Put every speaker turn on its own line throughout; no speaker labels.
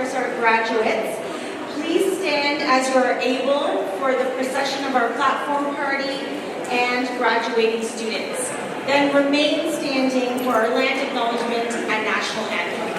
course, our graduates. Please stand as you are able for the procession of our platform party and graduating students. Then remain standing for our land acknowledgement and national anthem.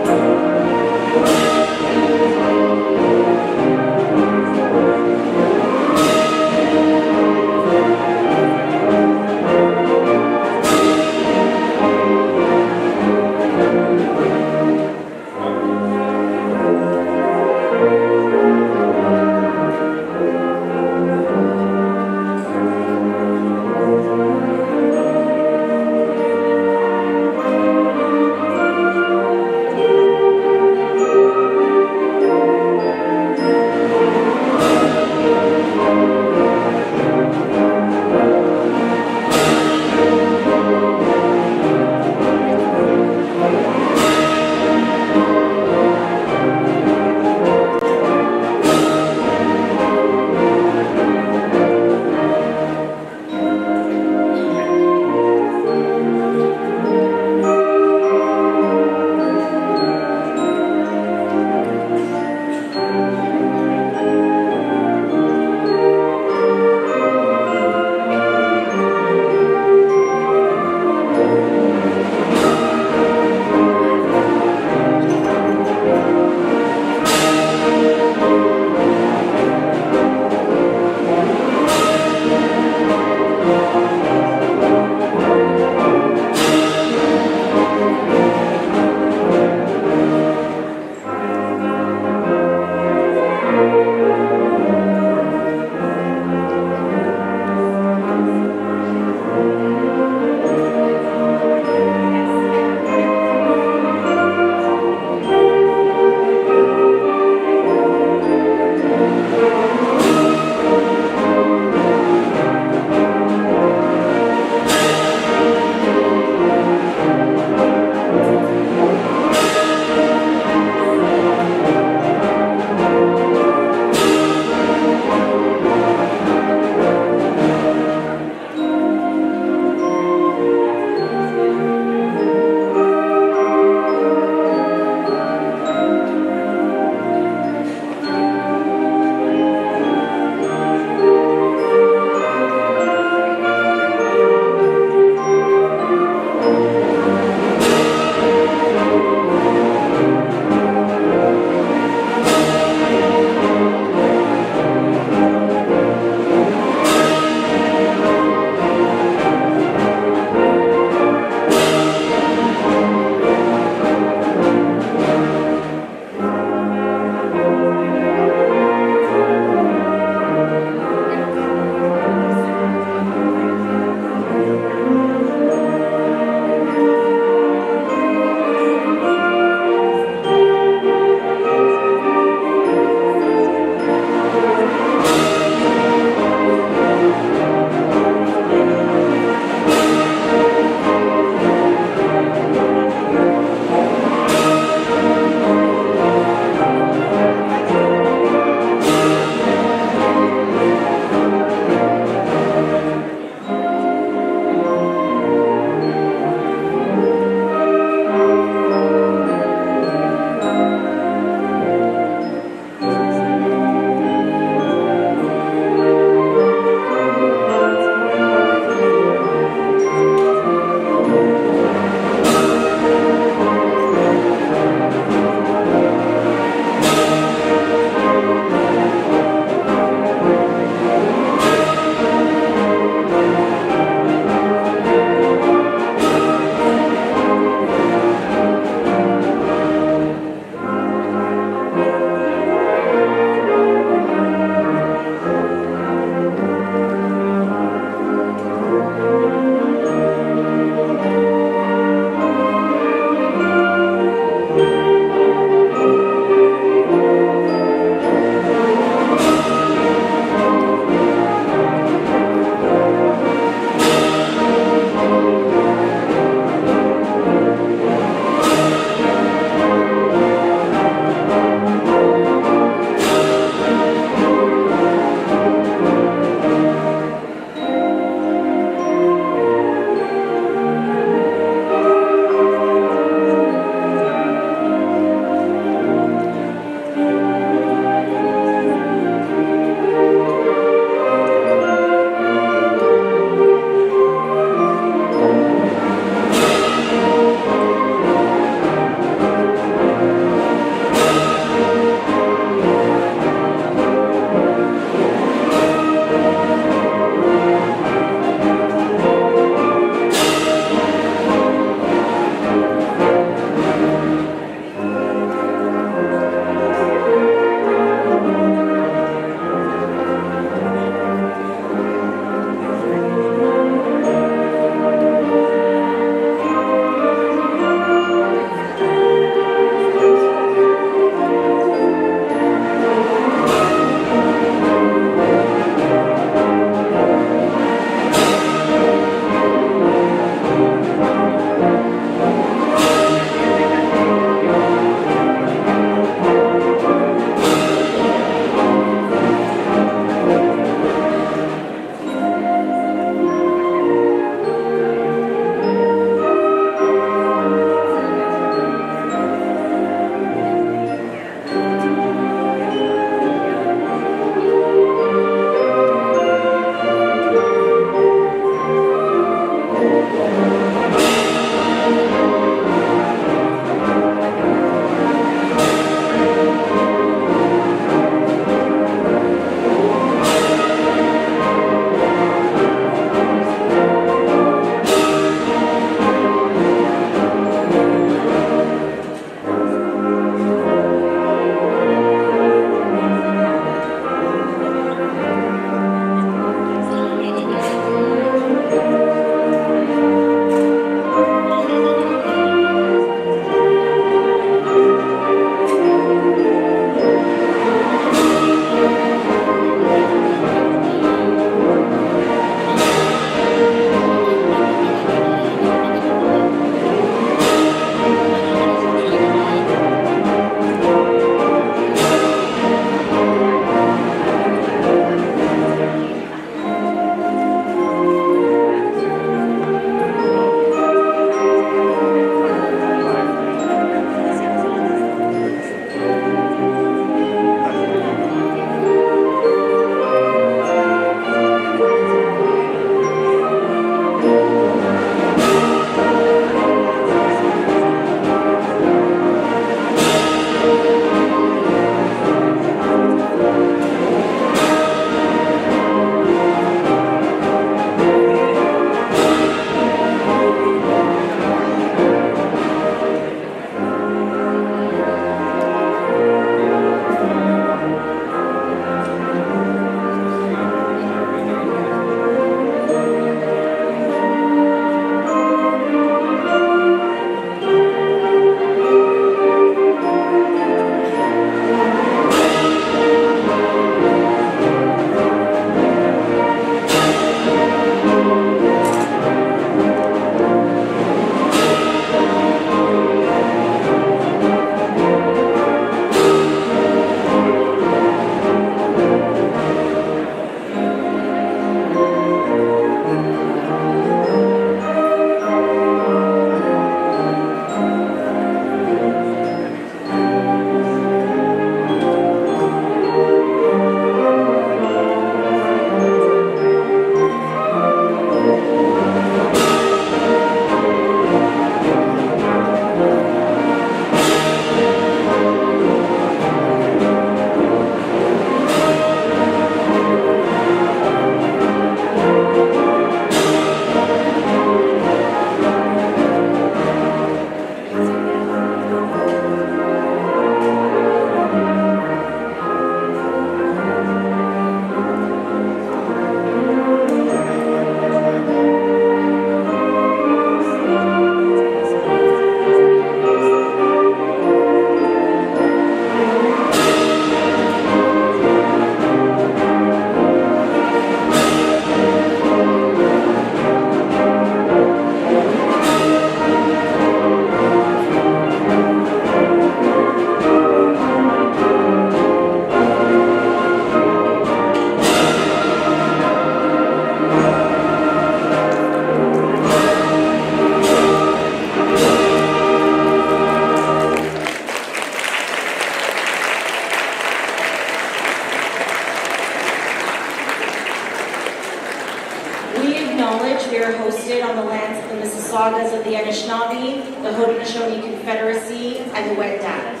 enlisted on the lands of the Mississaugas of the Anishinaabe, the Haudenosaunee Confederacy, and the Wendat.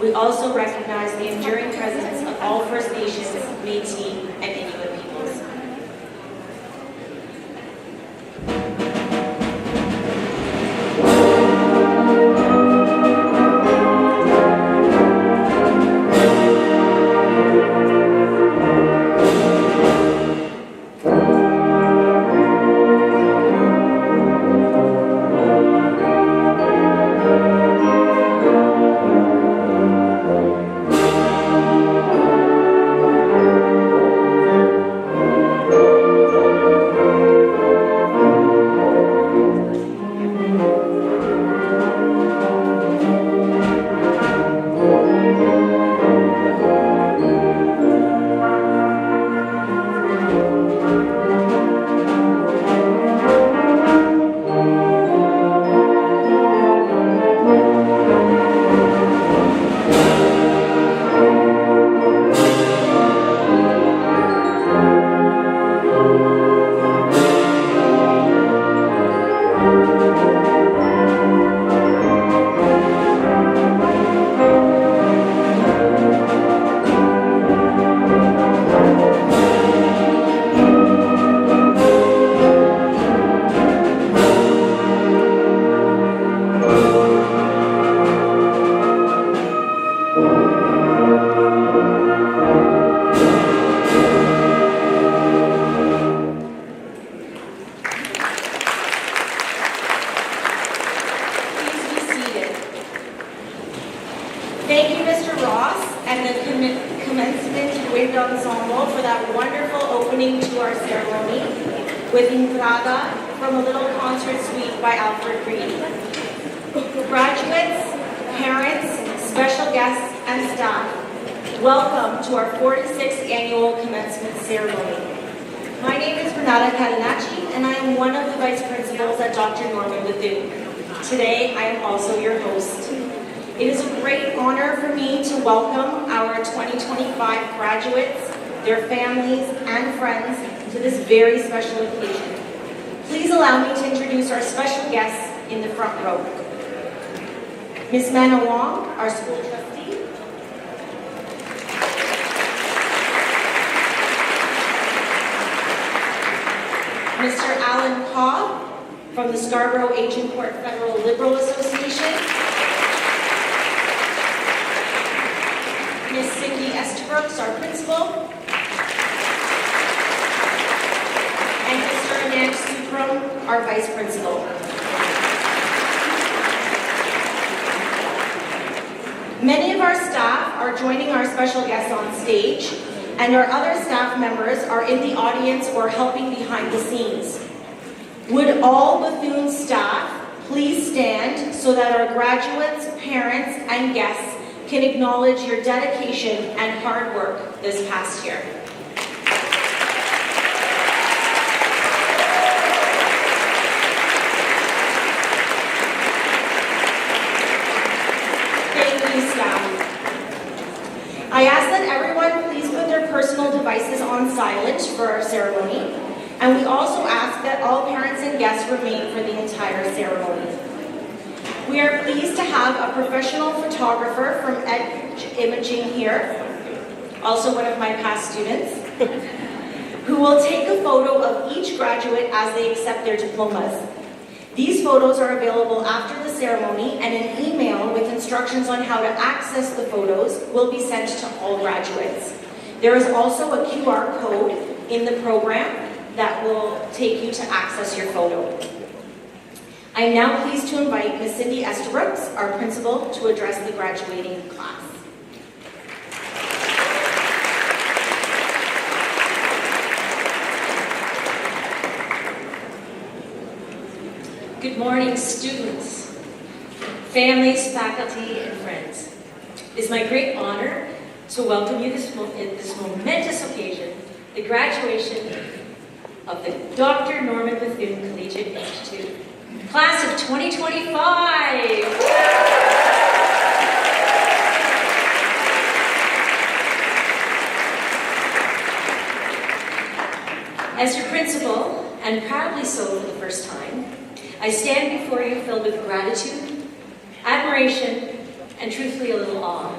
We also recognize the enduring presence of all First Nations, Métis, and Inuit peoples. Thank you, Mr. Ross, and the Commencement Wind Ensemble for that wonderful opening to our ceremony with Entrada from a little concert suite by Alfred Reed. Graduates, parents, special guests, and staff, welcome to our 46th annual commencement ceremony. My name is Renata Carinacci, and I am one of the vice principals at Dr. Norman Bethune. Today, I am also your host. It is a great honor for me to welcome our 2025 graduates, their families, and friends to this very special occasion. Please allow me to introduce our special guests in the front row. Ms. Mana Wong, our school trustee. Mr. Alan Cobb from the Scarborough Agincourt Federal Liberal Association. Ms. Cindy Estabrooks, our principal. And Mr. Anand Supram, our vice principal. Many of our staff are joining our special guests on stage, and our other staff members are in the audience or helping behind the scenes. Would all Bethune staff please stand so that our graduates, parents, and guests can acknowledge your dedication and hard work this past year. Thank you, staff. I ask that everyone please put their personal devices on silent for our ceremony, and we also ask that all parents and guests remain for the entire ceremony. We are pleased to have a professional photographer from Edge Imaging here, also one of my past students, who will take a photo of each graduate as they accept their diplomas. These photos are available after the ceremony, and an email with instructions on how to access the photos will be sent to all graduates. There is also a QR code in the program that will take you to access your photo. I am now pleased to invite Ms. Cindy Estabrooks, our principal, to address the graduating class.
Good morning, students, families, faculty, and friends. It is my great honor to welcome you this momentous occasion, the graduation of the Dr. Norman Bethune Collegiate Institute. Class of 2025! As your principal and proudly so for the first time, I stand before you filled with gratitude, admiration, and truthfully a little awe.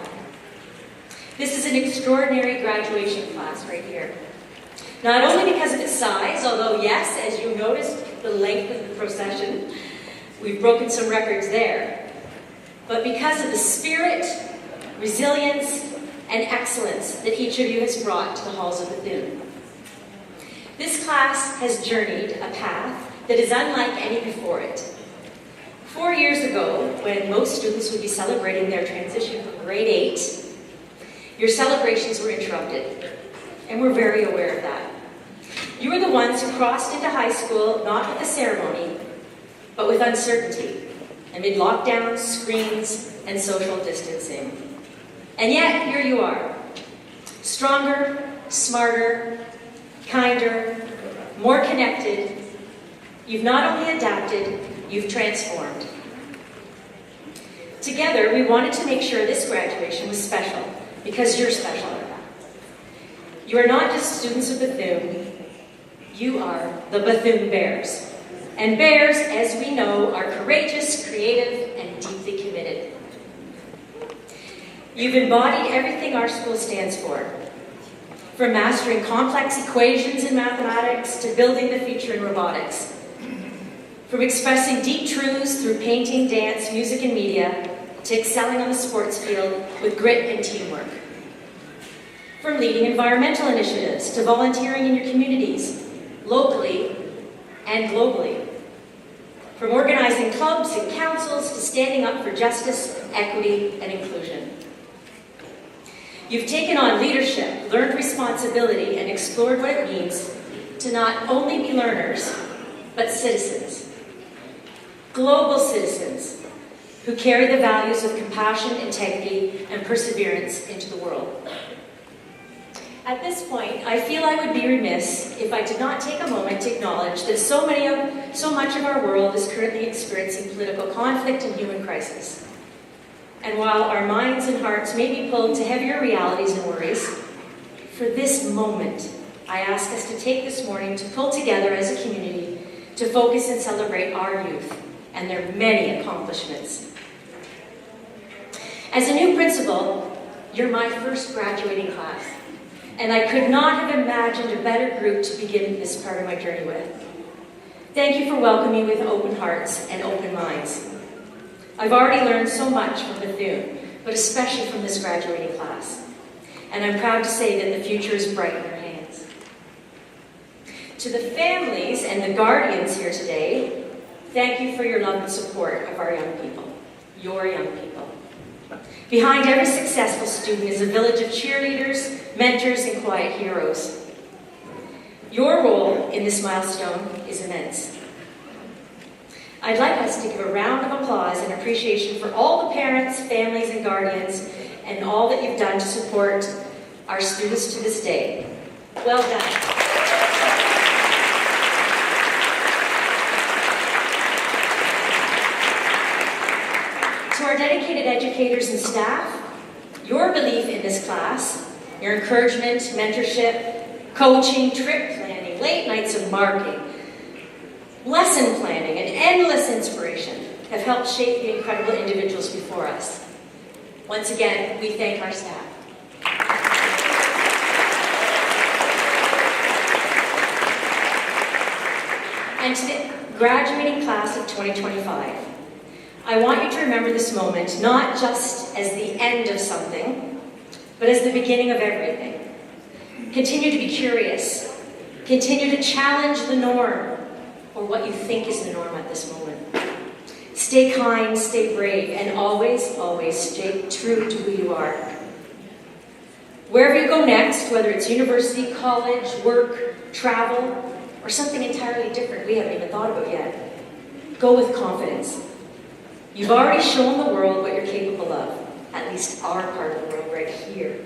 This is an extraordinary graduation class right here. Not only because of its size, although yes, as you noticed, the length of the procession, we've broken some records there, but because of the spirit, resilience, and excellence that each of you has brought to the halls of Bethune. This class has journeyed a path that is unlike any before it. 4 years ago, when most students would be celebrating their transition from grade 8, your celebrations were interrupted, and we're very aware of that. You were the ones who crossed into high school not with a ceremony, but with uncertainty, amid lockdowns, screens, and social distancing. And yet, here you are, stronger, smarter, kinder, more connected. You've not only adapted, you've transformed. Together, we wanted to make sure this graduation was special, because you're special. You are not just students of Bethune, you are the Bethune Bears. And bears, as we know, are courageous, creative, and deeply committed. You've embodied everything our school stands for, from mastering complex equations in mathematics to building the future in robotics, from expressing deep truths through painting, dance, music, and media, to excelling on the sports field with grit and teamwork. From leading environmental initiatives to volunteering in your communities, locally and globally. From organizing clubs and councils to standing up for justice, equity, and inclusion. You've taken on leadership, learned responsibility, and explored what it means to not only be learners, but citizens. Global citizens who carry the values of compassion, integrity, and perseverance into the world. At this point, I feel I would be remiss if I did not take a moment to acknowledge that so much of our world is currently experiencing political conflict and human crisis. And while our minds and hearts may be pulled to heavier realities and worries, for this moment, I ask us to take this morning to pull together as a community to focus and celebrate our youth and their many accomplishments. As a new principal, you're my first graduating class. And I could not have imagined a better group to begin this part of my journey with. Thank you for welcoming me with open hearts and open minds. I've already learned so much from Bethune, but especially from this graduating class. And I'm proud to say that the future is bright in your hands. To the families and the guardians here today, thank you for your love and support of our young people, your young people. Behind every successful student is a village of cheerleaders, mentors, and quiet heroes. Your role in this milestone is immense. I'd like us to give a round of applause and appreciation for all the parents, families, and guardians, and all that you've done to support our students to this day. Well done. To our dedicated educators and staff, your belief in this class, your encouragement, mentorship, coaching, trip planning, late nights of marking, lesson planning, and endless inspiration have helped shape the incredible individuals before us. Once again, we thank our staff. And to the graduating class of 2025, I want you to remember this moment not just as the end of something, but as the beginning of everything. Continue to be curious. Continue to challenge the norm, or what you think is the norm at this moment. Stay kind, stay brave, and always, always stay true to who you are. Wherever you go next, whether it's university, college, work, travel, or something entirely different we haven't even thought about yet, go with confidence. You've already shown the world what you're capable of, at least our part of the world right here.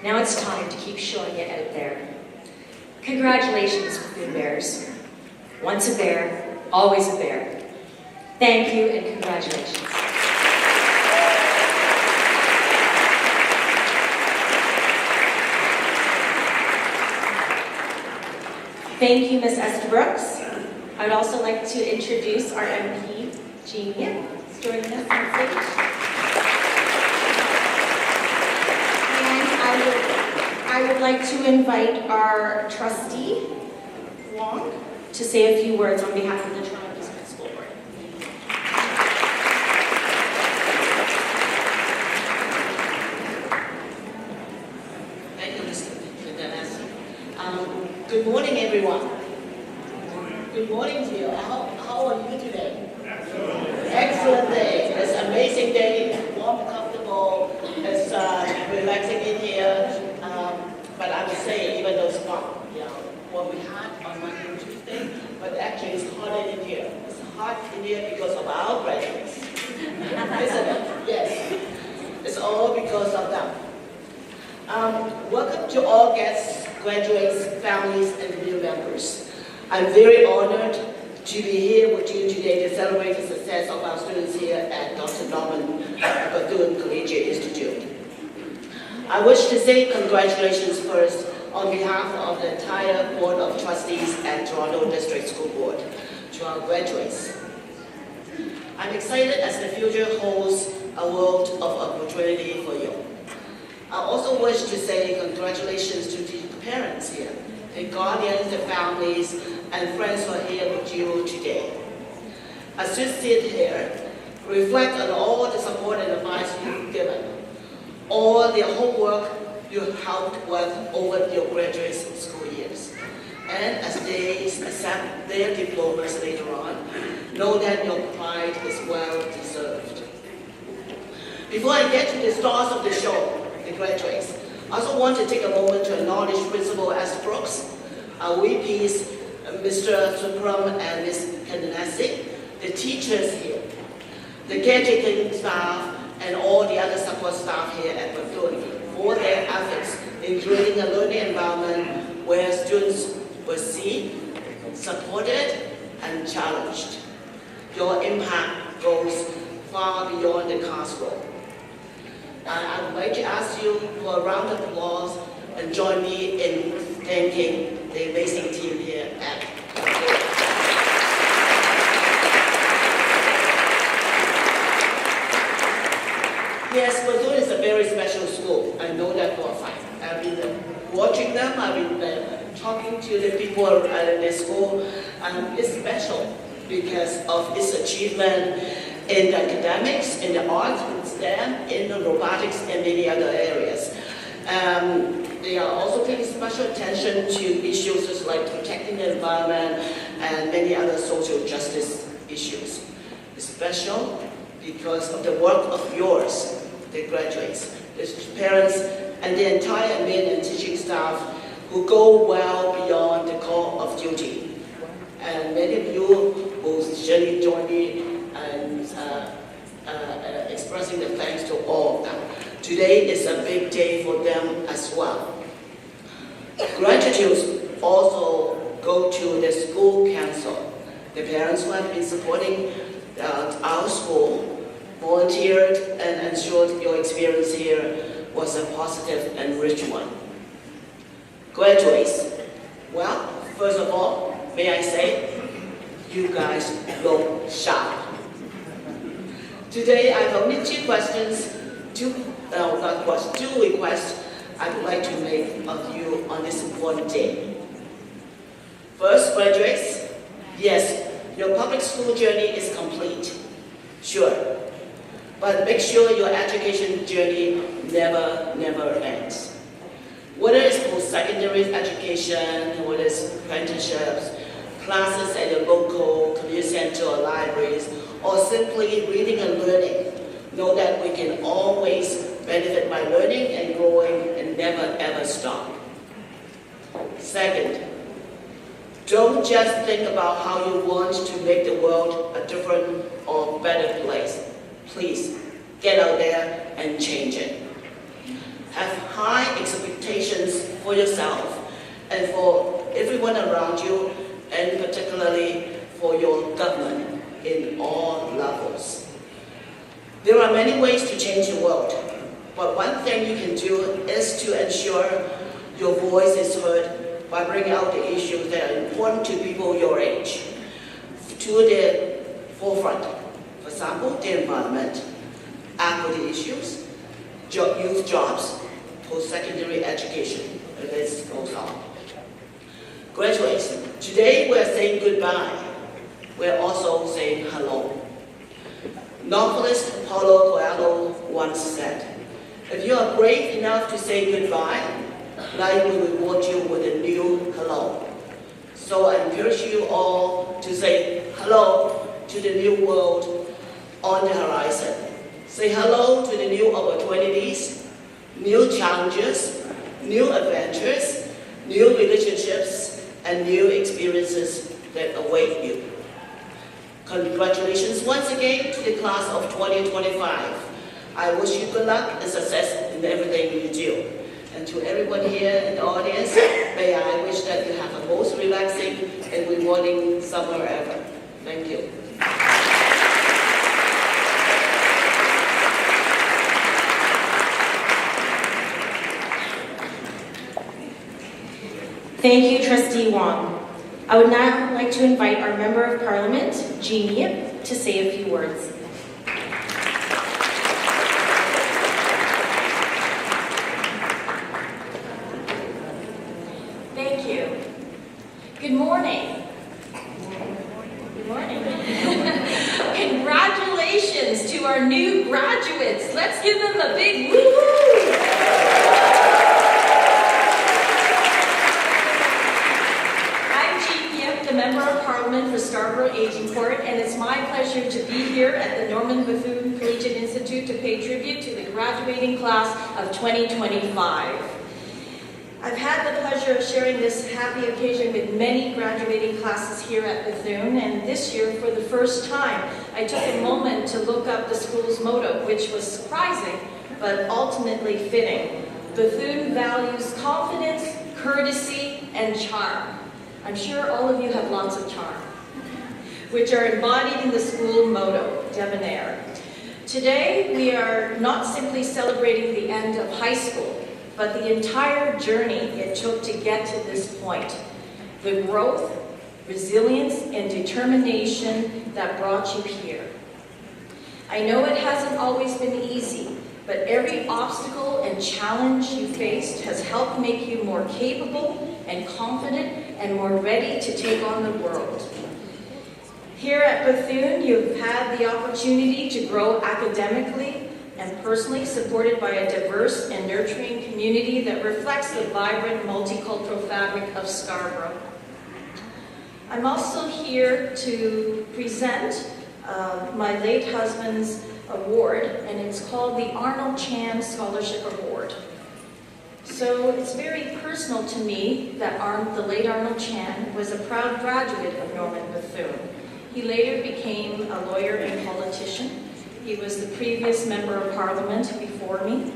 Now it's time to keep showing it out there. Congratulations, Bethune Bears. Once a bear, always a bear. Thank you and congratulations. Thank you, Ms. Esther Brooks. I would also like to introduce our MP, Jean Yip, who's joining us on stage.
And I would like to invite our trustee, Wong, to say a few words on behalf of the Toronto District School Board.
Thank you, Mr. Dennis. Good morning, everyone. Good morning to you. How are you today? Excellent day. It's an amazing day. Warm, comfortable. It's relaxing in here. But I would say, even though it's not, what we had on Monday and Tuesday, but actually it's hotter in here. It's hot in here because of our graduates. Isn't it? Yes. It's all because of them. Welcome to all guests, graduates, families, and new members. I'm very honored to be here with you today to celebrate the success of our students here at Dr. Norman Bethune Collegiate Institute. I wish to say congratulations first on behalf of the entire Board of Trustees at Toronto District School Board to our graduates. I'm excited as the future holds a world of opportunity for you. I also wish to say congratulations to the parents here, the guardians, the families, and friends who are here with you today. As you sit here, reflect on all the support and advice you've given, all the homework you helped with over your graduate school years. And as they accept their diplomas later on, know that your pride is well deserved. Before I get to the stars of the show, the graduates, I also want to take a moment to acknowledge Principal S. Brooks, our VPs, Mr. Supram and Ms. Kandanasi, the teachers here, the caretaking staff, and all the other support staff here at Bethune for their efforts in creating a learning environment where students were seen, supported, and challenged. Your impact goes far beyond the classroom. I would like to ask you for a round of applause and join me in thanking the amazing team here at Bethune. Yes, Bethune is a very special school. I know that for a fact. I've been watching them, I've been talking to the people at the school, and it's special because of its achievement in the academics, in the arts, in STEM, in the robotics, and many other areas. They are also paying special attention to issues like protecting the environment and many other social justice issues. It's special because of the work of yours, the graduates, the parents, and the entire admin and teaching staff who go well beyond the call of duty. And many of you will surely join me in expressing the thanks to all of them. Today is a big day for them as well. Gratitude also go to the school council, the parents who have been supporting our school, volunteered and ensured your experience here was a positive and rich one. Graduates, well, first of all, may I say, you guys look sharp. Today I have only two requests I would like to make of you on this important day. First, graduates, yes, your public school journey is complete, sure, but make sure your education journey never ends. Whether it's post-secondary education, whether it's apprenticeships, classes at your local community center or libraries, or simply reading and learning, know that we can always benefit by learning and growing and never ever stop. Second, don't just think about how you want to make the world a different or better place. Please, get out there and change it. Have high expectations for yourself and for everyone around you, and particularly for your government in all levels. There are many ways to change the world, but one thing you can do is to ensure your voice is heard by bringing out the issues that are important to people your age. to the forefront. For example, the environment, equity issues, youth jobs, post-secondary education, and this goes on. Graduates, today we're saying goodbye. We're also saying hello. Novelist Paulo Coelho once said, if you are brave enough to say goodbye, life will reward you with a new hello. So I encourage you all to say hello to the new world on the horizon. Say hello to the new opportunities, new challenges, new adventures, new relationships, and new experiences that await you. Congratulations once again to the class of 2025. I wish you good luck and success in everything you do. And to everyone here in the audience, may I wish that you have a most relaxing and rewarding summer ever. Thank you.
Thank you, Trustee Wong. I would now like to invite our Member of Parliament, Jean Yip, to say a few words.
Thank you. Good morning. Good morning. Congratulations to our new graduates. Let's give them a big woo-hoo. Member of Parliament for Scarborough Agincourt, and it's my pleasure to be here at the Norman Bethune Collegiate Institute to pay tribute to the graduating class of 2025. I've had the pleasure of sharing this happy occasion with many graduating classes here at Bethune, and this year, for the first time, I took a moment to look up the school's motto, which was surprising, but ultimately fitting. Bethune values confidence, courtesy, and charm. I'm sure all of you have lots of charm, which are embodied in the school motto, debonair. Today, we are not simply celebrating the end of high school, but the entire journey it took to get to this point. The growth, resilience, and determination that brought you here. I know it hasn't always been easy, but every obstacle and challenge you faced has helped make you more capable and confident and more ready to take on the world. Here at Bethune, you've had the opportunity to grow academically and personally, supported by a diverse and nurturing community that reflects the vibrant multicultural fabric of Scarborough. I'm also here to present my late husband's award, and it's called the Arnold Chan Scholarship Award. So it's very personal to me that the late Arnold Chan was a proud graduate of Norman Bethune. He later became a lawyer and politician. He was the previous Member of Parliament before me.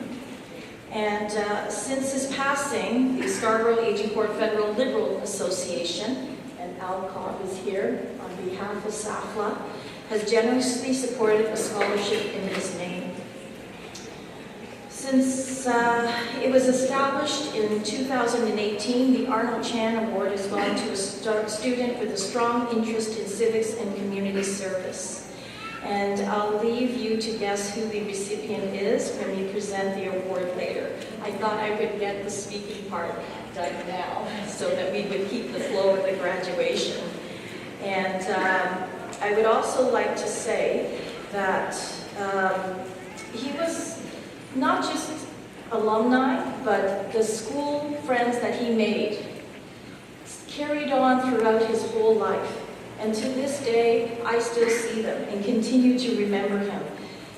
And since his passing, the Scarborough Agincourt Federal Liberal Association, and Al Cobb is here on behalf of SAFLA, has generously supported a scholarship in his name. Since it was established in 2018, the Arnold Chan Award has gone to a student with a strong interest in civics and community service. And I'll leave you to guess who the recipient is when we present the award later. I thought I would get the speaking part done now so that we would keep the flow of the graduation. And I would also like to say that he was not just alumni, but the school friends that he made carried on throughout his whole life. And to this day, I still see them and continue to remember him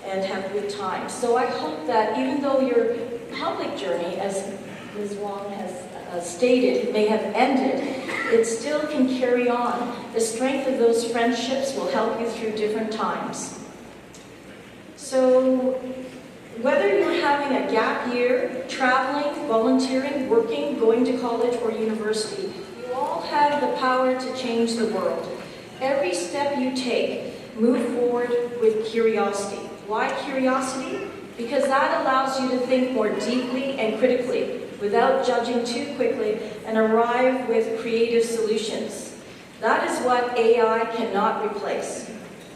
and have good times. So I hope that even though your public journey, as Ms. Wong has stated, may have ended, it still can carry on. The strength of those friendships will help you through different times. So whether you're having a gap year, traveling, volunteering, working, going to college or university, you all have the power to change the world. Every step you take, move forward with curiosity. Why curiosity? Because that allows you to think more deeply and critically without judging too quickly and arrive with creative solutions.
That is what AI cannot replace.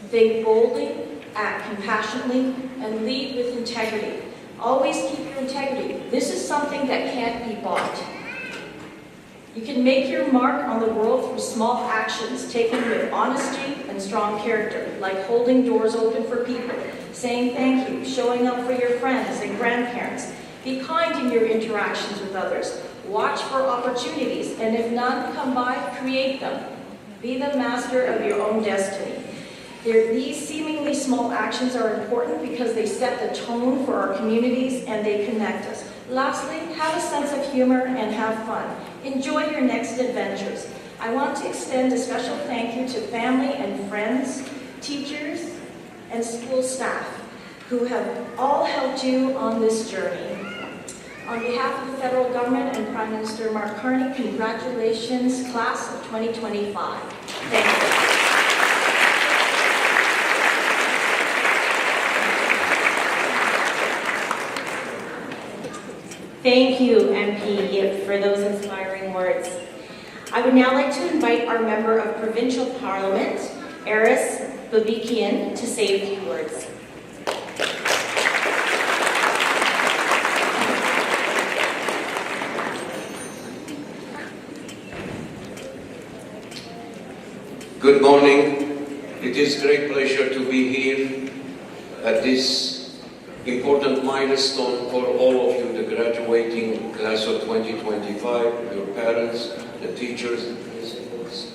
Think boldly, act compassionately, and lead with integrity. Always keep your integrity. This is something that can't be bought. You can make your mark on the world through small actions taken with honesty and strong character, like holding doors open for people, saying thank you, showing up for your friends and grandparents. Be kind in your interactions with others. Watch for opportunities, and if none come by, create them. Be the master of your own destiny. These seemingly small actions are important because they set the tone for our communities and they connect us. Lastly, have a sense of humor and have fun. Enjoy your next adventures. I want to extend a special thank you to family and friends, teachers, and school staff who have all helped you on this journey. On behalf of the federal government and Prime Minister Mark Carney, congratulations, class of 2025. Thank you.
Thank you, MP, for those inspiring words. I would now like to invite our Member of Provincial Parliament, Aris Babikian, to say a few words.
Good morning. It is a great pleasure to be here at this important milestone for all of you, the graduating class of 2025, your parents, the teachers, the principals,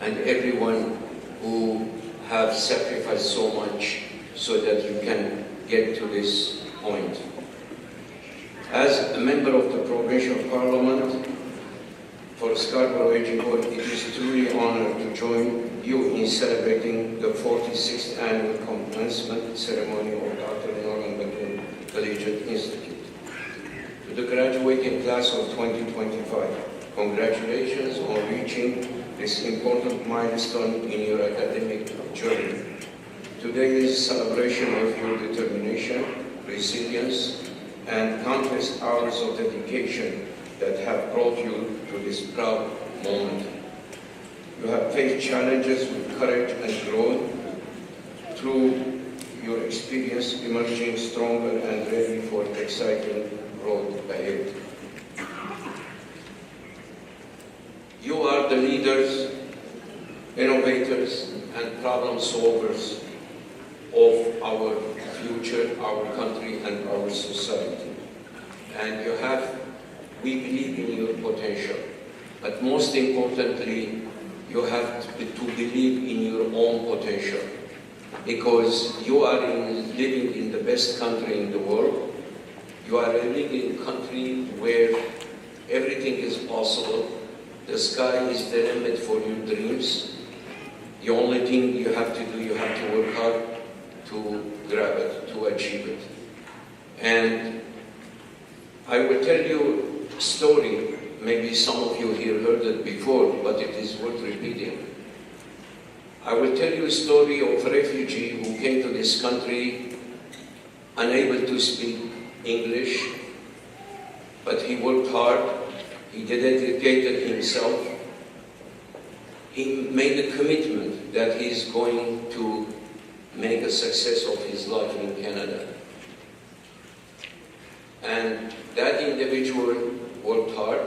and everyone who have sacrificed so much so that you can get to this point. As a member of the Provincial Parliament for Scarborough Edgeworth, it is truly an honor to join you in celebrating the 46th annual commencement ceremony of Dr. Bethune Collegiate Institute. To the graduating class of 2025, congratulations on reaching this important milestone in your academic journey. Today is a celebration of your determination, resilience, and countless hours of dedication that have brought you to this proud moment. You have faced challenges with courage and grown through your experience, emerging stronger and ready for the exciting road ahead. You are the leaders, innovators, and problem solvers of our future, our country, and our society. And we believe in your potential. But most importantly, you have to believe in your own potential, because you are living in the best country in the world. You are living in a country where everything is possible. The sky is the limit for your dreams. The only thing you have to do, you have to work hard to grab it, to achieve it. And I will tell you a story. Maybe some of you here heard it before, but it is worth repeating. I will tell you a story of a refugee who came to this country unable to speak English, but he worked hard, he dedicated himself, he made a commitment that he is going to make a success of his life in Canada. And that individual worked hard,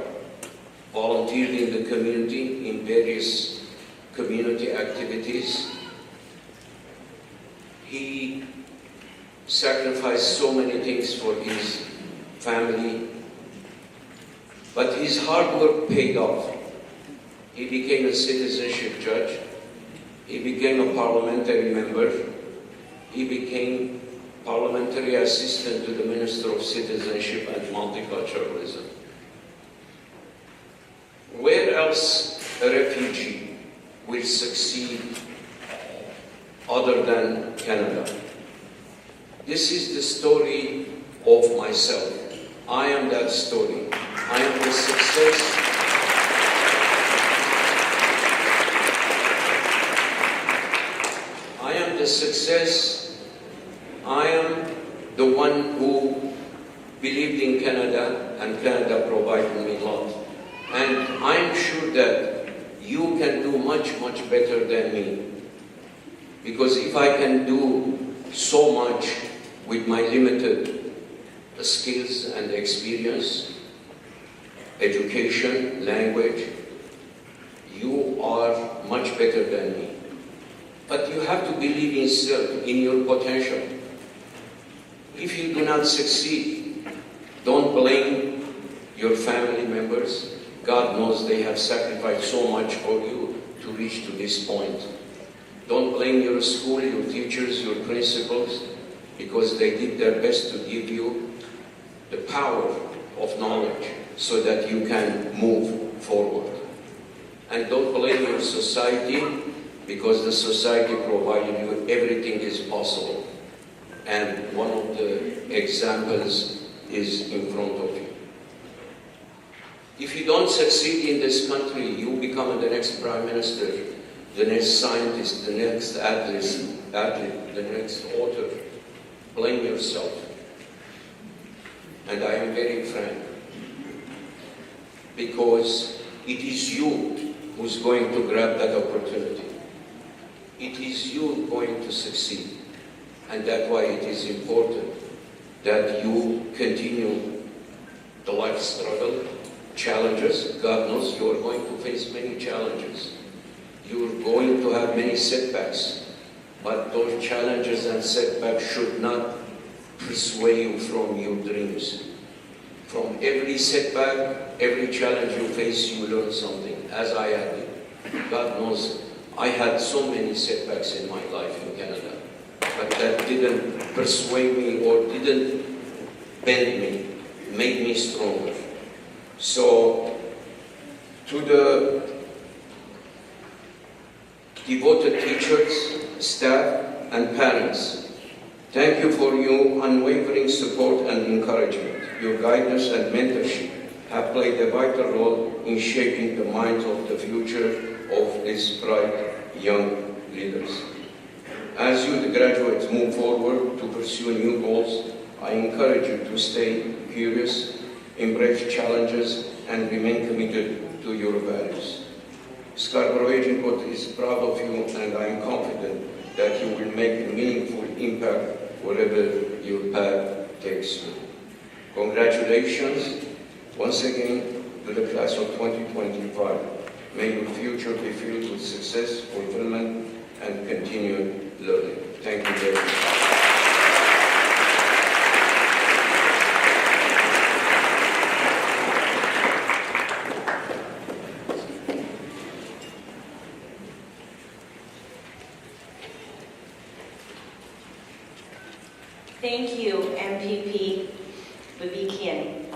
volunteered in the community in various community activities. He sacrificed so many things for his family, but his hard work paid off. He became a citizenship judge, he became a parliamentary member, he became parliamentary assistant to the Minister of Citizenship and Multiculturalism. Where else a refugee will succeed other than Canada? This is the story of myself. I am that story. I am the success. I am the success. I am the one who believed in Canada, and Canada provided me a lot. And I am sure that you can do much, much better than me. Because if I can do so much with my limited skills and experience, education, language, you are much better than me. But you have to believe in self, in your potential. If you do not succeed, don't blame your family members. God knows they have sacrificed so much for you to reach to this point. Don't blame your school, your teachers, your principals, because they did their best to give you the power of knowledge so that you can move forward. And don't blame your society, because the society provided you everything is possible. And one of the examples is in front of you. If you don't succeed in this country, you become the next prime minister, the next scientist, the next athlete, the next author. Blame yourself. And I am very frank, because it is you who's going to grab that opportunity. It is you going to succeed. And that's why it is important that you continue the life struggle, challenges. God knows you are going to face many challenges. You are going to have many setbacks. But those challenges and setbacks should not persuade you from your dreams. From every setback, every challenge you face, you learn something, as I had. God knows I had so many setbacks in my life in Canada. But that didn't persuade me or didn't bend me, made me stronger. So, to the devoted teachers, staff, and parents, thank you for your unwavering support and encouragement. Your guidance and mentorship have played a vital role in shaping the minds of the future of these bright young leaders. As you, the graduates, move forward to pursue new goals, I encourage you to stay curious, embrace challenges, and remain committed to your values. Scarborough Agincourt is proud of you, and I am confident that you will make a meaningful impact wherever your path takes you. Congratulations once again to the class of 2025. May your future be filled with success, fulfillment, and continued learning. Thank you very much.
Thank you, MPP Babikian.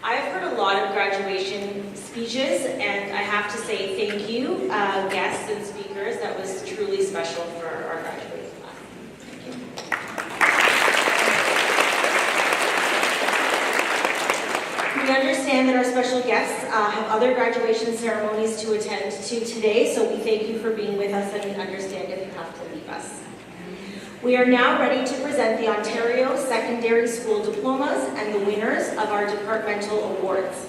I've heard a lot of graduation speeches, and I have to say thank you, guests and speakers. That was truly special for our graduating class. Thank you. We understand that our special guests have other graduation ceremonies to attend to today, so we thank you for being with us, and we understand if you have to leave us. We are now ready to present the Ontario Secondary School Diplomas and the winners of our departmental awards.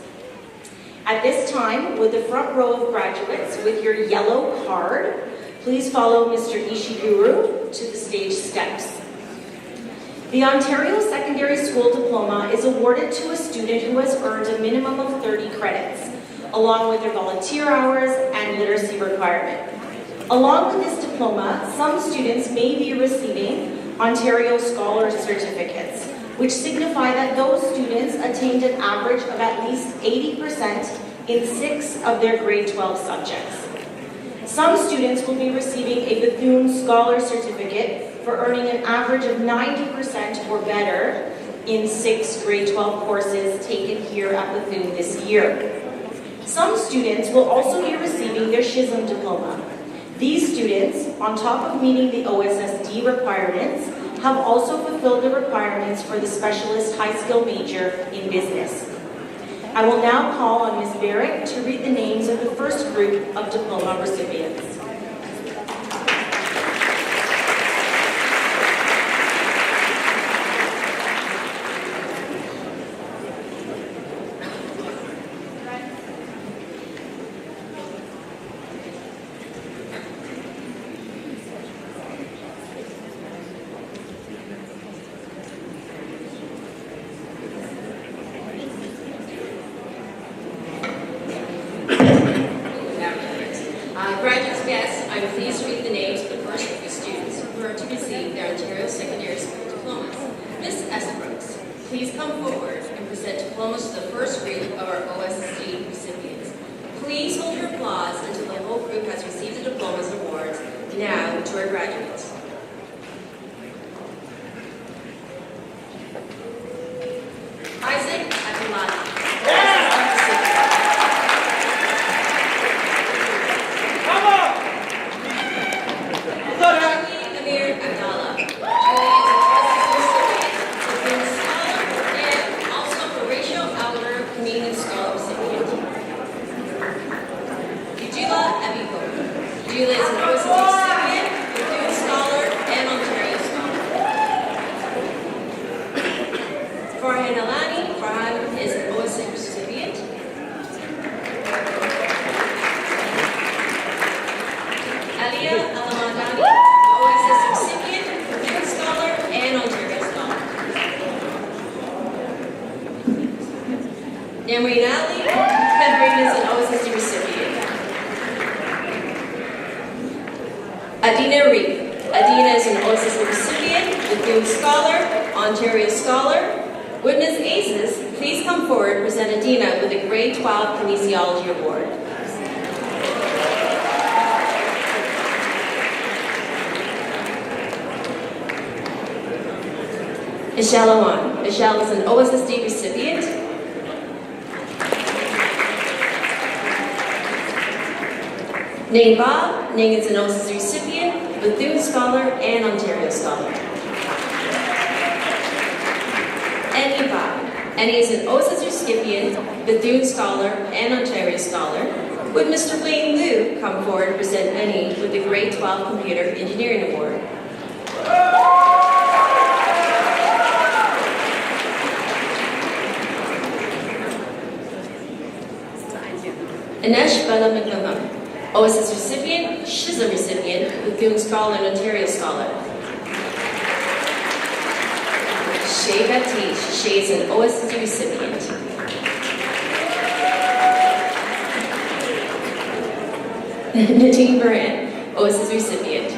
At this time, would the front row of graduates with your yellow card please follow Mr. Ishiguro to the stage steps. The Ontario Secondary School Diploma is awarded to a student who has earned a minimum of 30 credits, along with their volunteer hours and literacy requirement. Along with this diploma, some students may be receiving Ontario Scholar Certificates, which signify that those students attained an average of at least 80% in 6 of their grade 12 subjects. Some students will be receiving a Bethune Scholar Certificate for earning an average of 90% or better in 6 grade 12 courses taken here at Bethune this year. Some students will also be receiving their SHISM diploma. These students, on top of meeting the OSSD requirements, have also fulfilled the requirements for the specialist high skill major in business. I will now call on Ms. Barrett to read the names of the first group of diploma recipients.
I'm pleased to read the names of the first group of students who are to receive their Ontario Secondary School diplomas. Miss Esbrooks, please come forward and present diplomas to the first group of our OSSD recipients. Please hold your applause until the whole group has received the diplomas and awards. Now to our graduates. Isaac Akalani. Amir Abdallah. Julie is a scholar and also a Horatio Alder Canadian Scholar recipient. Eugela Abigo. Eugela is an OSSD recipient, Bethune Scholar, and Ontario Scholar. Farhan Alani. Farhan is an OSSD recipient. Alia Alamadani, OSS recipient, Bethune Scholar, and Ontario Scholar. Namreen Ali, Henry is an OSSD recipient. Adina Reed. Adina is an OSSD recipient, Bethune Scholar, Ontario Scholar. Witness Aces, please come forward and present Adina with a Grade 12 Kinesiology Award. Michelle Owan. Michelle is an OSSD recipient. Ning Bob. Ning is an OSSD recipient, Bethune Scholar, and Ontario Scholar. Annie Bob. Annie is an OSSD recipient, Bethune Scholar, and Ontario Scholar. Would Mr. Wayne Liu come forward and present Annie with the Grade 12 Computer Engineering Award? Anesh Bella McMillan. OSS recipient, SHISM recipient, Bethune Scholar, and Ontario Scholar. Shay Baptiste. Shay is an OSSD recipient. Nadine Moran, OSS recipient.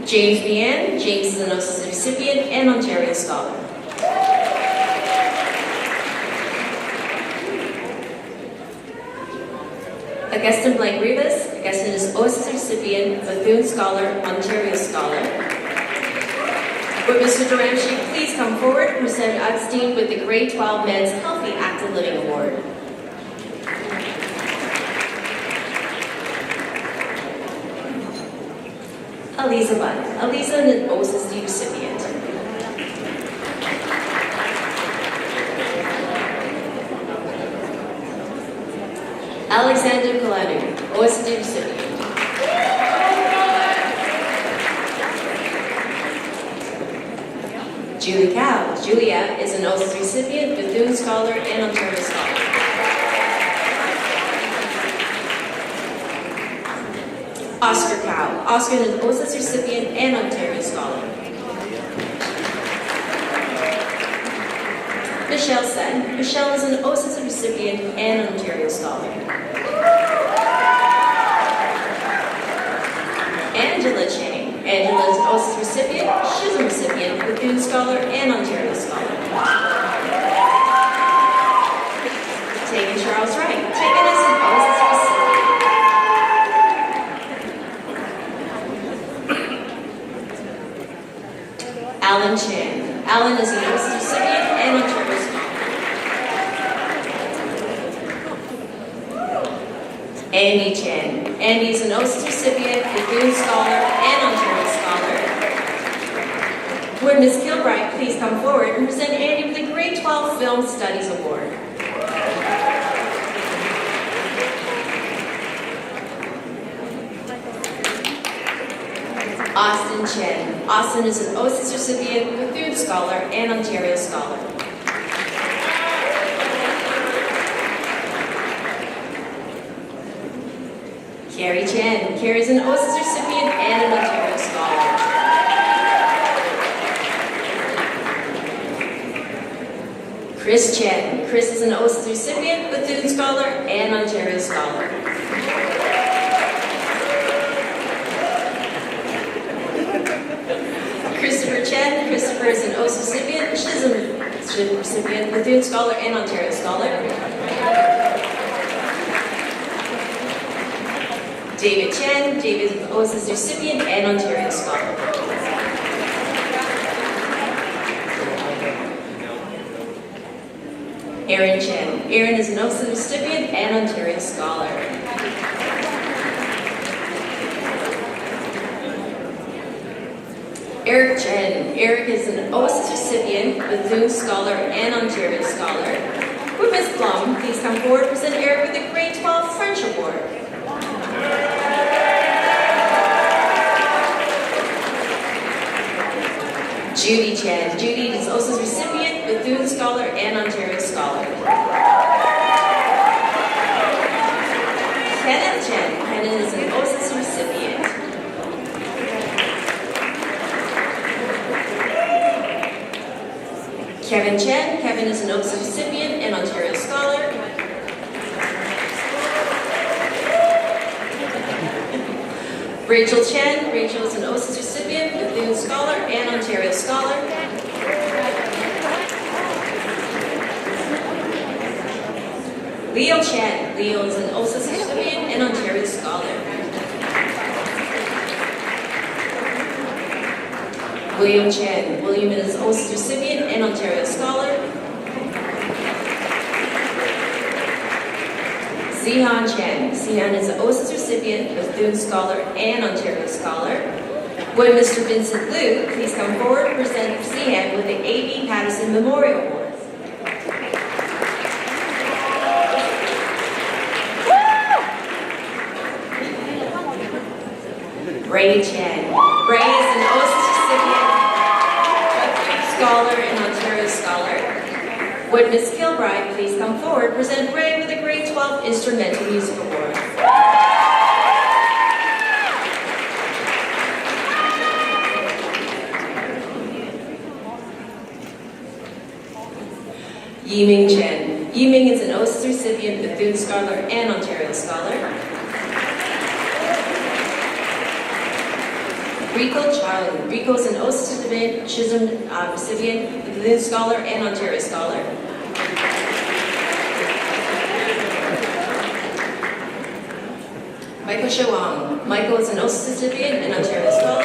James Meehan. James is an OSSD recipient and Ontario Scholar. Augustin Blank Rivas. Augustin is OSSD recipient, Bethune Scholar, Ontario Scholar. Would Mr. Duramshi please come forward and present Augustine with the Grade 12 Men's Healthy Active Living Award. Aliza Butt. Aliza is an OSSD recipient. Alexander Kalanu, OSSD recipient. Julie Cow. Julia is an OSSD recipient, Bethune Scholar, and Ontario Scholar. Oscar Cow. Oscar is an OSSD recipient and Ontario Scholar. Michelle Sen. Michelle is an OSSD recipient and Ontario Scholar. Angela Chang. Angela is an OSSD recipient, SHISM recipient, Bethune Scholar, and Ontario Scholar. Tegan Charles Wright. Tegan is an OSSD recipient. Alan Chan. Alan is an OSSD recipient and Ontario Scholar. Andy Chen. Andy is an OSSD recipient, Bethune Scholar, and Ontario Scholar. Would Ms. Kilbright please come forward and present Andy with the Grade 12 Film Studies Award. Austin Chen. Austin is an OSSD recipient, Bethune Scholar, and Ontario Scholar. Carrie Chen. Carrie is an OSSD recipient and an Ontario Scholar. Chris Chen. Chris is an OSAS recipient, Bethune Scholar, and Ontario Scholar. Christopher Chen. Christopher is an OSAS recipient, Chisholm recipient, Bethune Scholar, and Ontario Scholar. David Chen. David is an OSAS recipient and Ontario Scholar. Aaron Chen. Aaron is an OSAS recipient and Ontario Scholar. Eric Chen. Eric is an OSAS recipient, Bethune Scholar, and Ontario Scholar. Would Ms. Blum please come forward and present Eric with the Grade 12 French Award? Judy Chen. Judy is OSAS recipient, Bethune Scholar, and Ontario Scholar. Kenneth Chen. Kenneth is an OSAS recipient. Kevin Chen. Kevin is an OSAS recipient and Ontario Scholar. Rachel Chen. Rachel is an OSAS recipient, Bethune Scholar, and Ontario Scholar. Leo Chen. Leo is an OSAS recipient and Ontario Scholar. William Chen. William is an OSAS recipient and Ontario Scholar. Zihan Chen. Zihan is an OSAS recipient, Bethune Scholar, and Ontario Scholar. Would Mr. Vincent Liu please come forward and present Zihan with the A.B. Patterson Memorial Award? Ray Chen. Ray is an OSAS recipient, Bethune Scholar, and Ontario Scholar. Would Ms. Kilbride please come forward and present Ray with the Grade 12 Instrumental Music Award? Yiming Chen. Yiming is an OSAS recipient, Bethune Scholar, and Ontario Scholar. Rico Charlie. Rico is an OSAS recipient, Chisholm recipient, Bethune Scholar, and Ontario Scholar. Michael Shawang. Michael is an OSAS recipient and Ontario Scholar.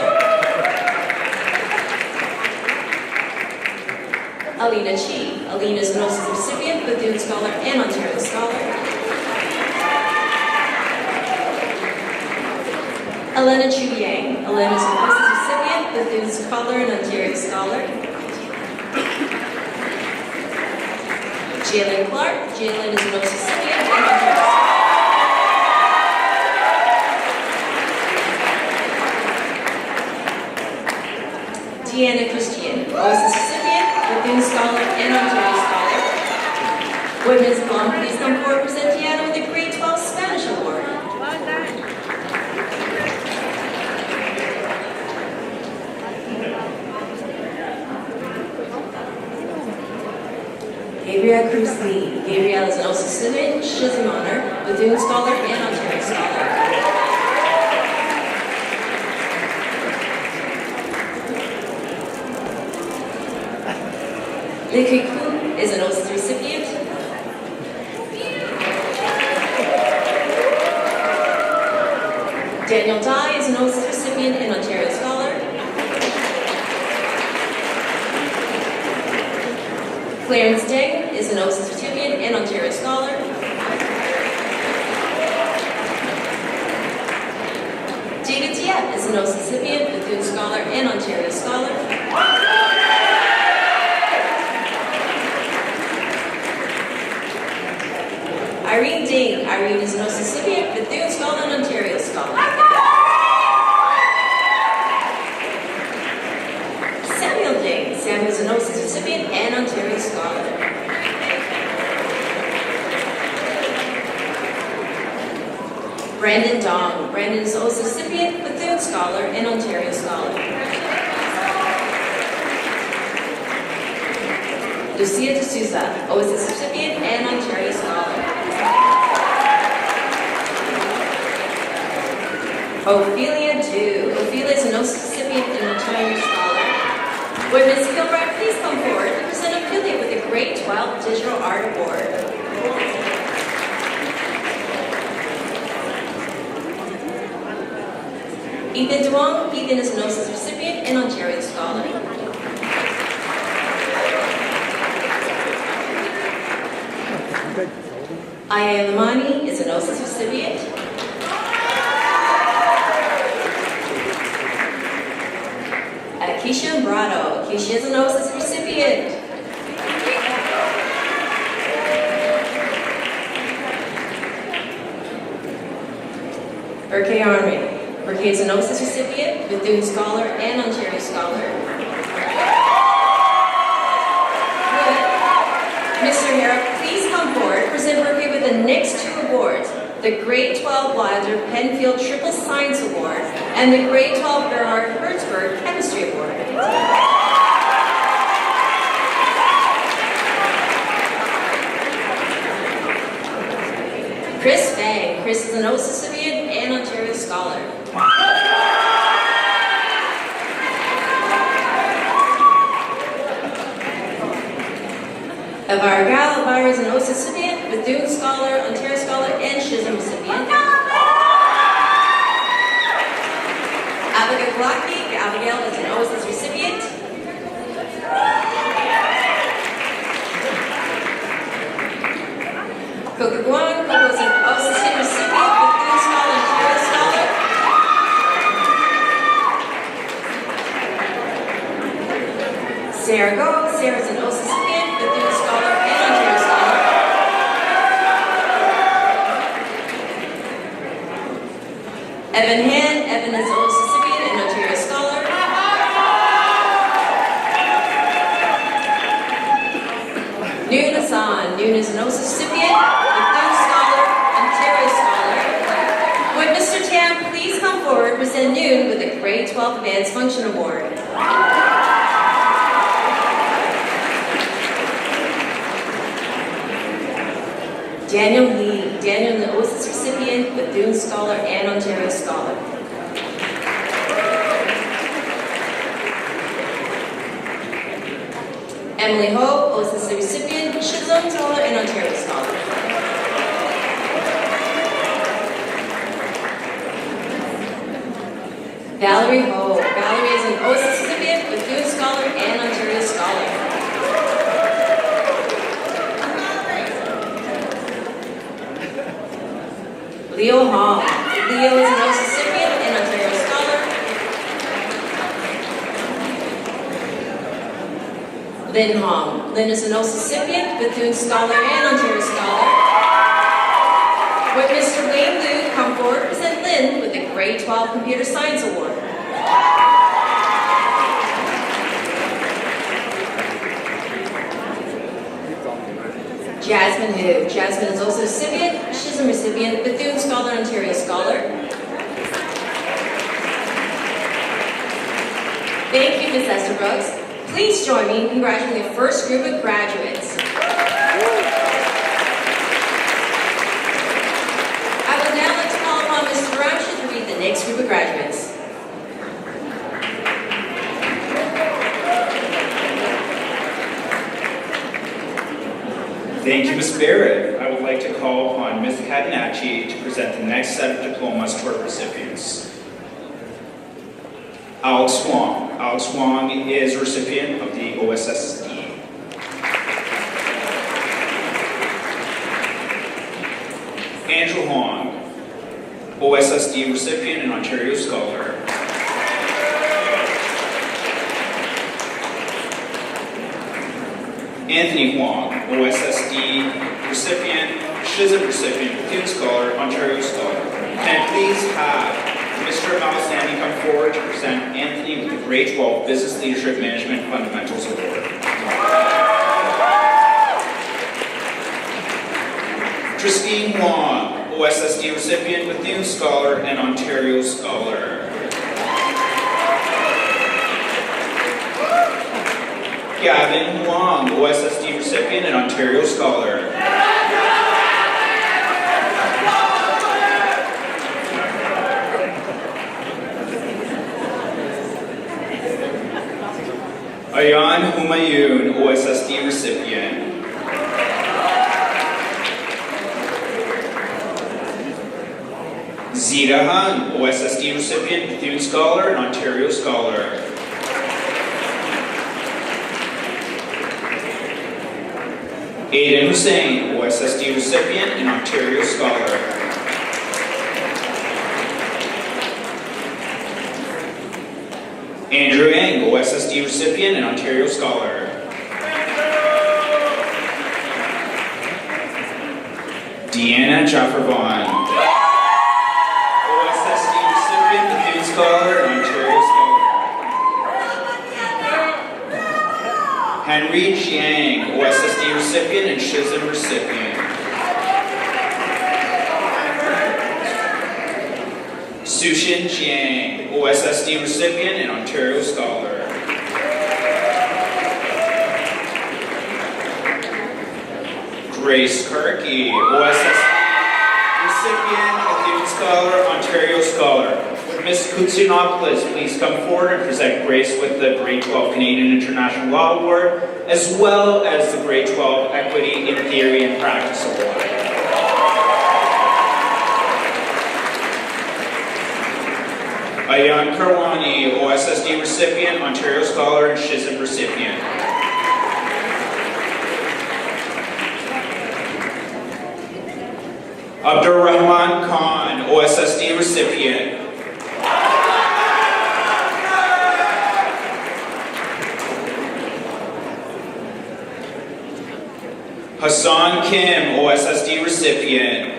Alina Chi. Alina is an OSAS recipient, Bethune Scholar, and Ontario Scholar. Elena Chu Yang. Elena is an OSAS recipient, Bethune Scholar, and Ontario Scholar. Jalen Clark. Jalen is an OSAS recipient and Ontario Scholar. Deanna Christian, OSAS recipient, Bethune Scholar, and Ontario Scholar. Would Ms. Blum please come forward and present Deanna with the Grade 12 Spanish Award? Gabrielle Cruz Lee. Gabrielle is an OSAS recipient, Chisholm Honor, Bethune Scholar, and Ontario Scholar. Li Kui is an OSAS recipient. Daniel Dye is an OSAS recipient and Ontario Scholar. Clarence Deng is an OSAS recipient and Ontario Scholar. David Diep is an OSAS recipient, Bethune Scholar, and Ontario Scholar. Irene Ding. Irene is an OSAS recipient, Bethune Scholar, and Ontario Scholar. Samuel Ding. Samuel is an OSAS recipient and Ontario Scholar. Brandon Dong. Brandon is an OSAS recipient, Bethune Scholar, and Ontario Scholar. Lucia D'Souza, OSS recipient and Ontario Scholar. Ophelia Tu. Ophelia is an OSS recipient and Ontario Scholar. Would Ms. Kilbride please come forward and present Ophelia with the Grade 12 Digital Art Award. Ethan Duong. Ethan is an OSS recipient and Ontario Scholar. Aya Lamani is an OSS recipient. Keisha Brado. Keisha is an OSS recipient. Berkay Armory. Berkay is an OSS recipient, Bethune Scholar, and Ontario Scholar. Would Mr. Harrop please come forward, present Berkay with the next 2 awards, the Grade 12 Wilder Penfield Triple Science Award, and the Grade 12 Bernard Hertzberg Chemistry Award. Chris Fang. Chris is an OSS recipient and Ontario Scholar. Elvira Gal. Elvira is an OSS recipient, Bethune Scholar, Ontario Scholar, and Schism recipient. Abigail Glocky. Abigail is an OSS recipient. Coco Guan. Coco is an OSS recipient, Bethune Scholar, Ontario Scholar. Sarah Go. Sarah is an OSS recipient, Bethune Scholar, and Ontario Scholar. Evan Han. Evan is an OSS recipient and Ontario Scholar. Noon Hassan. Noon is an OSS recipient, Bethune Scholar, Ontario Scholar. Would Mr. Tam please come forward, present Noon with the Grade 12 Advanced Function Award. Daniel Lee. Daniel is an OSS recipient, Bethune Scholar, and Ontario Scholar. Emily Ho, OSS recipient, Schism Scholar, and Ontario Scholar. Valerie Ho. Valerie is an OSS recipient, Bethune Scholar, and Ontario Scholar. Leo Hong. Leo is an OSS recipient and Ontario Scholar. Lynn Hong. Lynn is an OSS recipient, Bethune Scholar, and Ontario Scholar. Would Mr. Wayne Liu come forward, present Lynn with the Grade 12 Computer Science Award. Jasmine Hu. Jasmine is also a recipient, Schism recipient, Bethune Scholar, Ontario Scholar. Thank you, Ms. Estabrook. Please join me in congratulating the first group of graduates. I would now like to call upon Mr. Ramsey to read the next group of graduates.
Thank you, Ms. Barrett. I would like to call upon Ms. Catanacci to present the next set of diplomas to our recipients. Alex Wong. Alex Wong is a recipient of the OSSD. Andrew Hong, OSSD recipient and Ontario Scholar. Anthony Huang, OSSD recipient, Schism recipient, Bethune Scholar, Ontario Scholar. And please have Mr. Malasani come forward to present Anthony with the Grade 12 Business Leadership Management Fundamentals Award. Christine Huang, OSSD recipient, Bethune Scholar, and Ontario Scholar. Gavin Huang, OSSD recipient and Ontario Scholar. Ayan Humayun, OSSD recipient. Zita Han, OSSD recipient, Bethune Scholar and Ontario Scholar. Aiden Hussain, OSSD recipient and Ontario Scholar. Andrew Yang, OSSD recipient and Ontario Scholar. Deanna Jaffervon, OSSD recipient, Bethune Scholar and Ontario Scholar. Henry Jiang, OSSD recipient and Schism recipient. Sushin Jiang, OSSD recipient and Ontario Scholar. Grace Karki, OSSD recipient, Bethune Scholar, Ontario Scholar. Would Ms. Koutsinopoulos please come forward and present Grace with the Grade 12 Canadian International Law Award, as well as the Grade 12 Equity in Theory and Practice Award. Ayan Karwani, OSSD recipient, Ontario Scholar, and Schism recipient. Abdur Rahman Khan, OSSD recipient. Hassan Kim, OSSD recipient.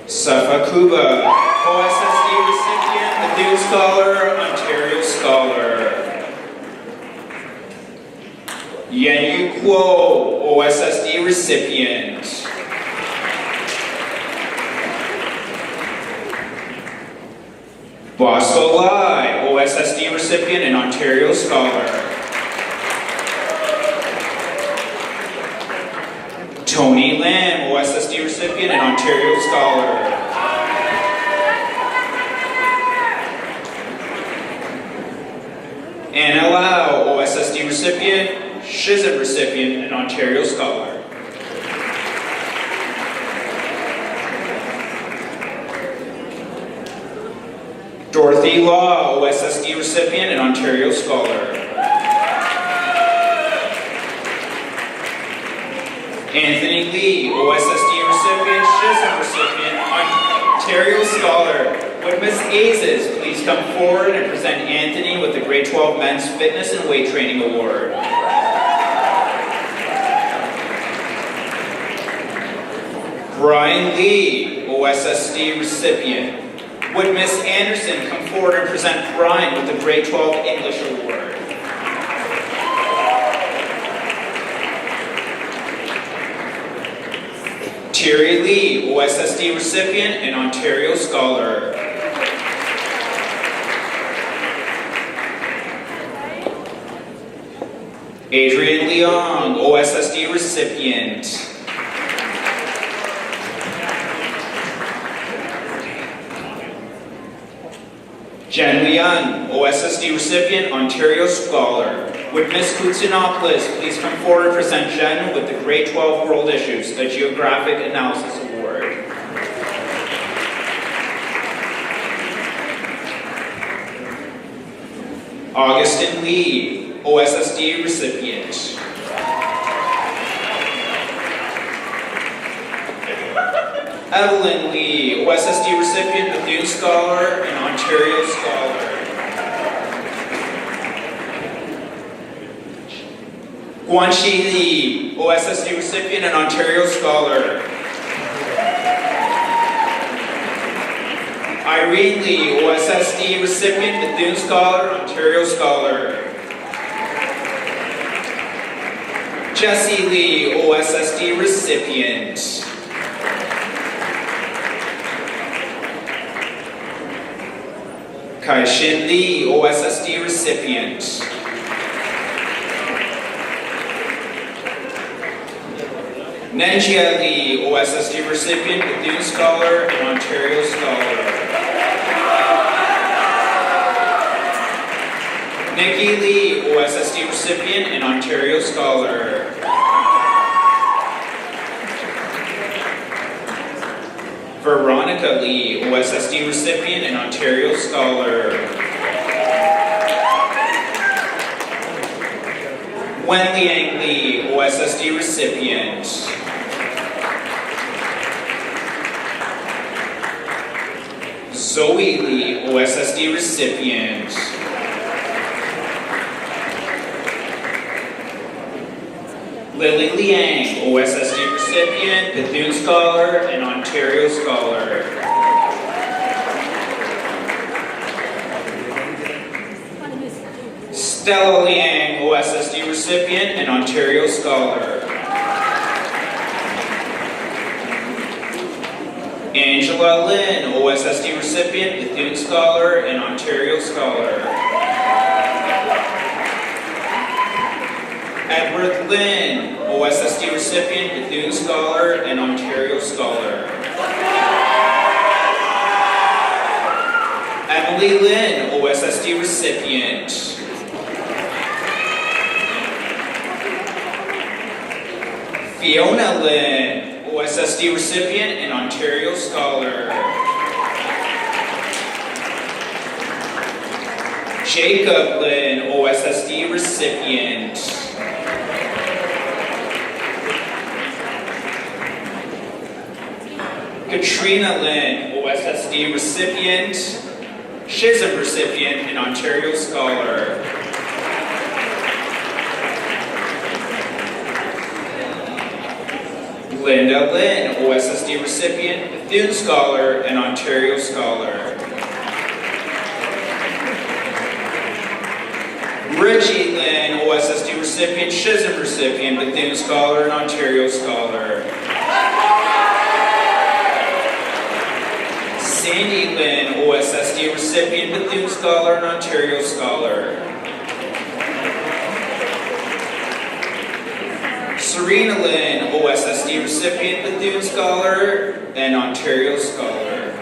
Safa Kuba, OSSD recipient, Bethune Scholar, Ontario Scholar. Yan Yu Kuo, OSSD recipient. Bosco Lai, OSSD recipient and Ontario Scholar. Tony Lam, OSSD recipient and Ontario Scholar. Anna Lau, OSSD recipient, Schism recipient, and Ontario Scholar. Dorothy Law, OSSD recipient and Ontario Scholar. Anthony Lee, OSSD recipient, Schism recipient, Ontario Scholar. Would Ms. Azes please come forward and present Anthony with the Grade 12 Men's Fitness and Weight Training Award. Brian Lee, OSSD recipient. Would Ms. Anderson come forward and present Brian with the Grade 12 English Award? Terry Lee, OSSD recipient and Ontario Scholar. Adrian Leong, OSSD recipient. Jen Lian, OSSD recipient, Ontario Scholar. Would Ms. Koutsinopoulos please come forward and present Jen with the Grade 12 World Issues, the Geographic Analysis Award. Augustin Lee, OSSD recipient. Evelyn Lee, OSSD recipient, Bethune Scholar, and Ontario Scholar. Guanxi Lee, OSSD recipient and Ontario Scholar. Irene Lee, OSSD recipient, Bethune Scholar, Ontario Scholar. Jesse Lee, OSSD recipient. Kai-Shin Lee, OSSD recipient. Nenjia Lee, OSSD recipient, Bethune Scholar and Ontario Scholar. Nikki Lee, OSSD recipient and Ontario Scholar. Veronica Lee, OSSD recipient and Ontario Scholar. Wen Liang Lee, OSSD recipient. Zoe Lee, OSSD recipient. Lily Liang, OSSD recipient, Bethune Scholar and Ontario Scholar. Stella Liang, OSSD recipient and Ontario Scholar. Angela Lin, OSSD recipient, Bethune Scholar and Ontario Scholar. Edward Lin, OSSD recipient, Bethune Scholar and Ontario Scholar. Emily Lin, OSSD recipient. Fiona Lin, OSSD recipient and Ontario Scholar. Jacob Lin, OSSD recipient. Katrina Lin, OSSD recipient, Schism recipient and Ontario Scholar. Linda Lin, OSSD recipient, Bethune Scholar and Ontario Scholar. Richie Lin, OSSD recipient, Schism recipient, Bethune Scholar and Ontario Scholar. Sandy Lin, OSSD recipient, Bethune Scholar and Ontario Scholar. Serena Lin, OSSD recipient, Bethune Scholar and Ontario Scholar.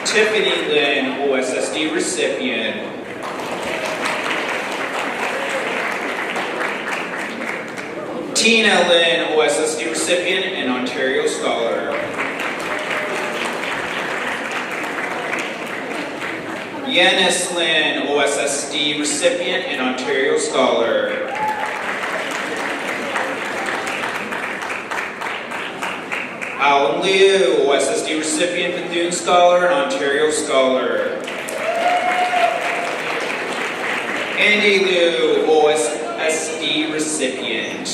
Tiffany Lin, OSSD recipient. Tina Lin, OSSD recipient and Ontario Scholar. Yanis Lin, OSSD recipient and Ontario Scholar. Alan Liu, OSSD recipient, Bethune Scholar and Ontario Scholar. Andy Liu, OSSD recipient.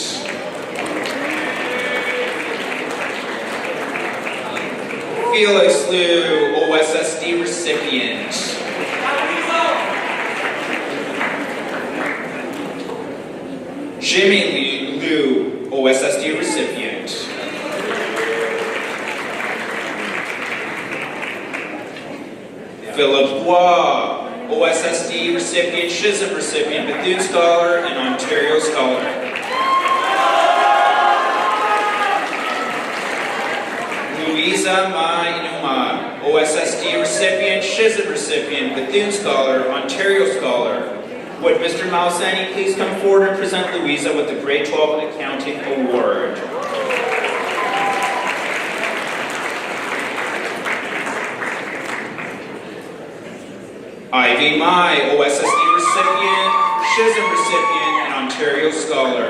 Felix Liu, OSSD recipient. Jimmy Liu, OSSD recipient. Philip Hua, OSSD recipient, Schism recipient, Bethune Scholar and Ontario Scholar. Louisa Ma Inuma, OSSD recipient, Schism recipient, Bethune Scholar, Ontario Scholar. Would Mr. Malsani please come forward and present Louisa with the Grade 12 Accounting Award. Ivy Mai, OSSD recipient, Schism recipient, and Ontario Scholar.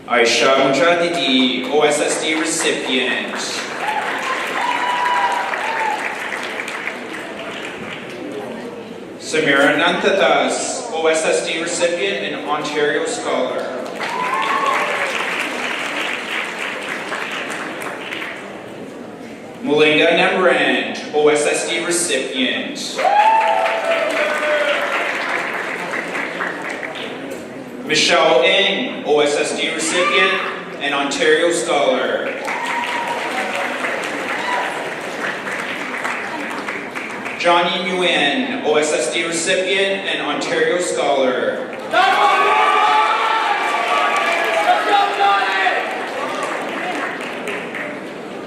Aisha Mujadidi, OSSD recipient. Samira Nantadas, OSSD recipient and Ontario Scholar. Melinda Nembrand, OSSD recipient. Michelle Ng, OSSD recipient and Ontario Scholar. Johnny Nguyen, OSSD recipient and Ontario Scholar.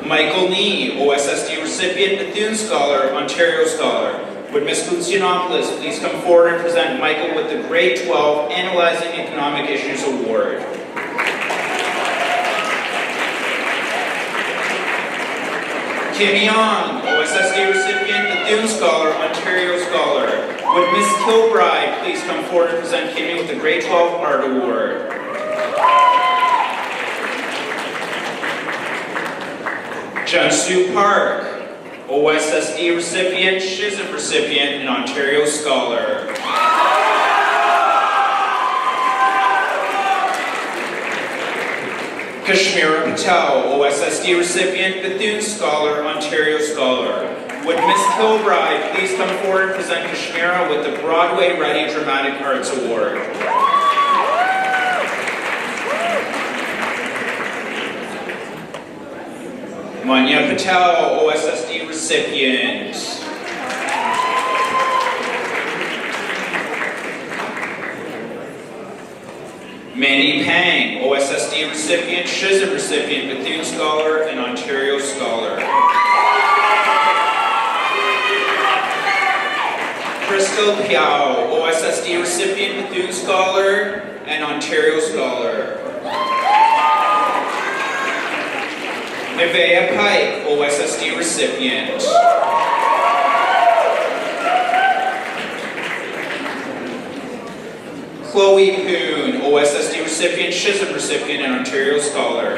Michael Nee, OSSD recipient, Bethune Scholar, Ontario Scholar. Would Ms. Lucianopoulos please come forward and present Michael with the Grade 12 Analyzing Economic Issues Award. Kim Young, OSSD recipient, Bethune Scholar, Ontario Scholar. Would Ms. Kilbride please come forward and present Kimmy with the Grade 12 Art Award. Junsu Park, OSSD recipient, Shizm recipient, and Ontario Scholar. Kashmira Patel, OSSD recipient, Bethune Scholar, Ontario Scholar. Would Ms. Kilbride please come forward and present Kashmira with the Broadway Ready Dramatic Arts Award. Manya Patel, OSSD recipient. Mandy Pang, OSSD recipient, Shizm recipient, Bethune Scholar, and Ontario Scholar. Crystal Piao, OSSD recipient, Bethune Scholar, and Ontario Scholar. Nevaeh Pike, OSSD recipient. Chloe Poon, OSSD recipient, Shizm recipient, and Ontario Scholar.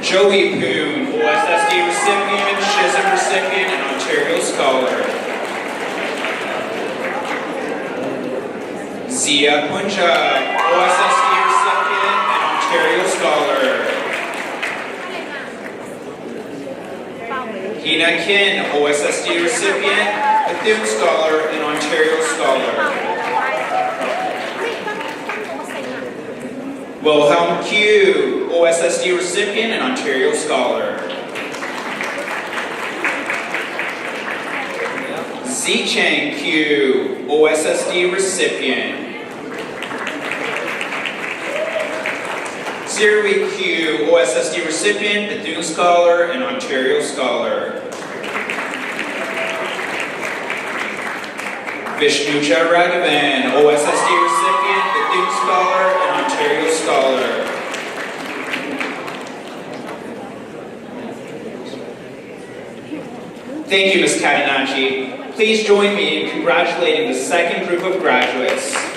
Joey Poon, OSSD recipient, Shizm recipient, and Ontario Scholar. Zia Punjab, OSSD recipient, and Ontario Scholar. Hina Kin, OSSD recipient, Bethune Scholar, and Ontario Scholar. Wilhelm Q, OSSD recipient, and Ontario Scholar. Zichang Q, OSSD recipient. Zirui Q, OSSD recipient, Bethune Scholar, and Ontario Scholar. Vishnuja Raghavan, OSSD recipient, Bethune Scholar, and Ontario Scholar. Thank you, Ms. Catenacci. Please join me in congratulating the second group of graduates.